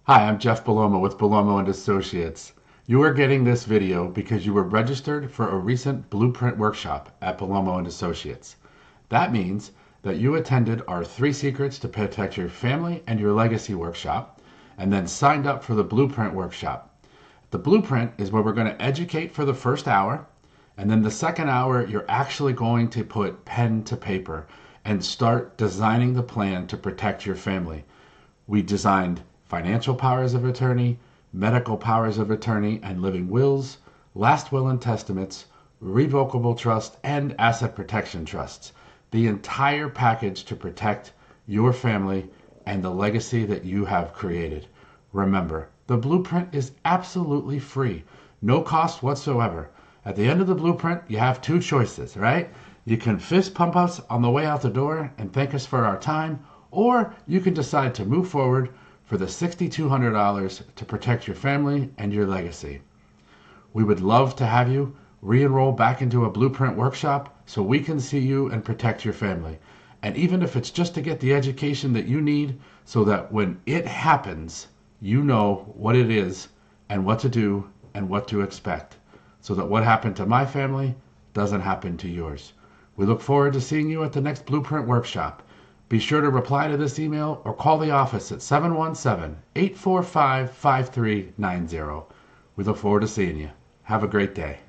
Hi, I'm Jeff Bellomo with Bellomo and Associates. You are getting this video because you were registered for a recent Blueprint workshop at Bellomo and Associates. That means that you attended our 3 Secrets to Protect Your Family and Your Legacy workshop and then signed up for the Blueprint workshop. The Blueprint is where we're going to educate for the first hour, and then the second hour you're actually going to put pen to paper and start designing the plan to protect your family. We designed financial powers of attorney, medical powers of attorney and living wills, last will and testaments, revocable trust, and asset protection trusts. The entire package to protect your family and the legacy that you have created. Remember, the blueprint is absolutely free, no cost whatsoever. At the end of the blueprint, you have 2 choices, right? You can fist pump us on the way out the door and thank us for our time, or you can decide to move forward for the $6,200 to protect your family and your legacy. We would love to have you re-enroll back into a Blueprint workshop so we can see you and protect your family. And even if it's just to get the education that you need so that when it happens, you know what it is and what to do and what to expect, so that what happened to my family doesn't happen to yours. We look forward to seeing you at the next Blueprint workshop. Be sure to reply to this email or call the office at 717-845-5390. We look forward to seeing you. Have a great day.